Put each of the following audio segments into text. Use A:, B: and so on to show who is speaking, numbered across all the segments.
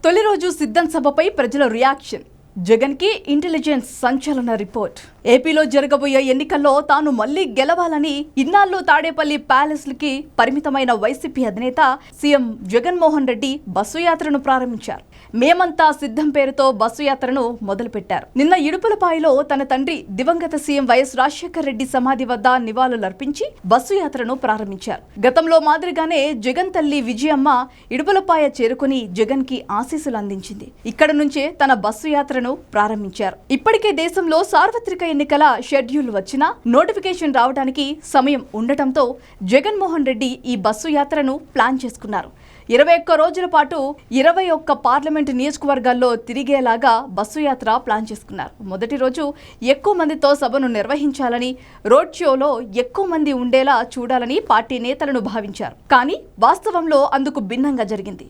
A: తొలి రోజు సిద్ధం సభపై ప్రజల రియాక్షన్. జగన్ కి ఇంటెలిజెన్స్ సంచలన రిపోర్ట్. ఏపీలో జరగబోయే ఎన్నికల్లో తాను మళ్లీ గెలవాలని ఇన్నాళ్లు తాడేపల్లి ప్యాలెస్లకి పరిమితమైన వైసీపీ అధినేత సీఎం జగన్మోహన్ రెడ్డి బస్సు యాత్రను ప్రారంభించారు. మేమంతా సిద్ధం పేరుతో బస్సు యాత్రను మొదలుపెట్టారు. నిన్న ఇడుపులపాయలో తన తండ్రి దివంగత సీఎం వైఎస్ రాజశేఖర రెడ్డి సమాధి వద్ద నివాళులర్పించి బస్సు యాత్రను ప్రారంభించారు. గతంలో మాదిరిగానే జగన్ తల్లి విజయమ్మ ఇడుపులపాయ చేరుకుని జగన్ కి ఆశీస్సులు అందించింది. ఇక్కడ నుంచే తన బస్సు యాత్రను ప్రారంభించారు. ఇప్పటికే దేశంలో సార్వత్రిక ఎన్నికల షెడ్యూల్ వచ్చినా నోటిఫికేషన్ రావడానికి సమయం ఉండటంతో జగన్మోహన్ రెడ్డి ఈ బస్సు యాత్రను ప్లాన్ చేసుకున్నారు. 21 రోజుల పాటు 21 పార్లమెంటు నియోజకవర్గాల్లో తిరిగేలాగా బస్సు యాత్ర ప్లాన్ చేసుకున్నారు. మొదటి రోజు ఎక్కువ మందితో సభను నిర్వహించాలని, రోడ్ షోలో ఎక్కువ మంది ఉండేలా చూడాలని పార్టీ నేతలను భావించారు. కానీ వాస్తవంలో అందుకు భిన్నంగా జరిగింది.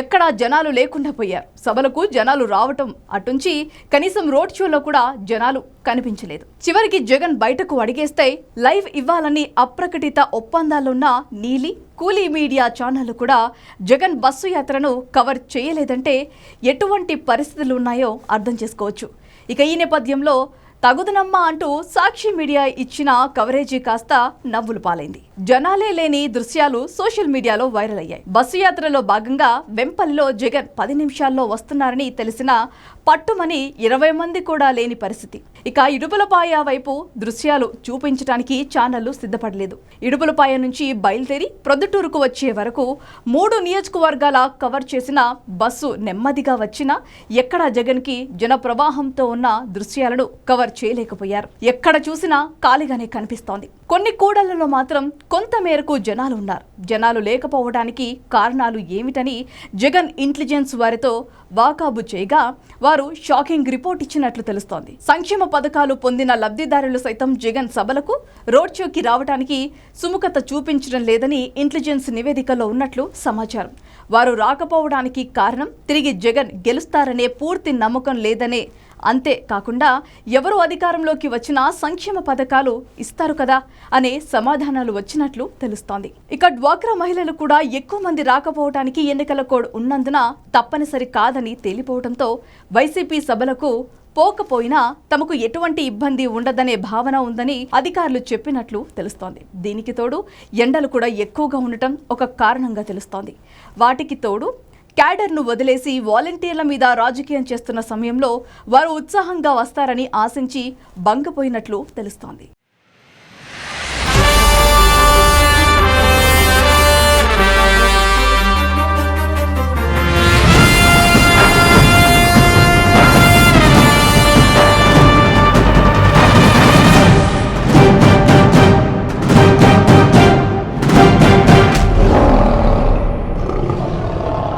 A: ఎక్కడా జనాలు లేకుండా పోయారు. సభలకు జనాలు రావటం అటుంచి కనీసం రోడ్ షోలో కూడా జనాలు కనిపించలేదు. చివరికి జగన్ బయటకు అడిగేస్తే లైవ్ ఇవ్వాలని అప్రకటిత ఒప్పందాలున్న నీలి, కూలీ మీడియా ఛానళ్లు కూడా జగన్ బస్సు యాత్రను కవర్ చేయలేదంటే ఎటువంటి పరిస్థితులు ఉన్నాయో అర్థం చేసుకోవచ్చు. ఇక ఈ నేపథ్యంలో తగుదనమ్మా అంటూ సాక్షి మీడియా ఇచ్చిన కవరేజీ కాస్త నవ్వులు పాలైంది. జనాలే లేని దృశ్యాలు సోషల్ మీడియాలో వైరల్ అయ్యాయి. బస్సు యాత్రలో భాగంగా వెంపల్లిలో జగన్ 10 నిమిషాల్లో వస్తున్నారని తెలిసిన పట్టుమని 20 మంది కూడా లేని పరిస్థితి. ఇక ఇడుపులపాయ వైపు దృశ్యాలు చూపించడానికి ఛానళ్లు సిద్ధపడలేదు. ఇడుపులపాయ నుంచి బయలుదేరి ప్రొద్దుటూరుకు వచ్చే వరకు 3 నియోజకవర్గాల కవర్ చేసిన బస్సు నెమ్మదిగా వచ్చినా ఎక్కడా జగన్ కి జన ప్రవాహంతో ఉన్న దృశ్యాలను కవర్ చేయలేకపోయారు. ఎక్కడ చూసినా ఖాళీగానే కనిపిస్తోంది. కొన్ని కూడళ్లలో మాత్రం కొంత మేరకు జనాలు ఉన్నారు. జనాలు లేకపోవడానికి కారణాలు ఏమిటని జగన్ ఇంటెలిజెన్స్ వారితో వాకాబు చేయగా వారు షాకింగ్ రిపోర్ట్ ఇచ్చినట్లు తెలుస్తోంది. సంక్షేమ పథకాలు పొందిన లబ్ధిదారులు సైతం జగన్ సభలకు, రోడ్ షోకి రావడానికి సుముఖత చూపించడం లేదని ఇంటెలిజెన్స్ నివేదికలో ఉన్నట్లు సమాచారం. వారు రాకపోవడానికి కారణం తిరిగి జగన్ గెలుస్తారనే పూర్తి నమ్మకం లేదనే. అంతే కాకుండా ఎవరు అధికారంలోకి వచ్చినా సంక్షేమ పథకాలు ఇస్తారు కదా అనే సమాధానాలు వచ్చినట్లు తెలుస్తోంది. ఇక డ్వాక్రా మహిళలు కూడా ఎక్కువ మంది రాకపోవడానికి ఎన్నికల కోడ్ ఉన్నందున తప్పనిసరి కాదని తేలిపోవడంతో వైసీపీ సభలకు పోకపోయినా తమకు ఎటువంటి ఇబ్బంది ఉండదనే భావన ఉందని అధికారులు చెప్పినట్లు తెలుస్తోంది. దీనికి తోడు ఎండలు కూడా ఎక్కువగా ఉండటం ఒక కారణంగా తెలుస్తోంది. వాటికి తోడు క్యాడర్ను వదిలేసి వాలంటీర్ల మీద రాజకీయం చేస్తున్న సమయంలో వారు ఉత్సాహంగా వస్తారని ఆశించి భంగపోయినట్లు తెలుస్తోంది.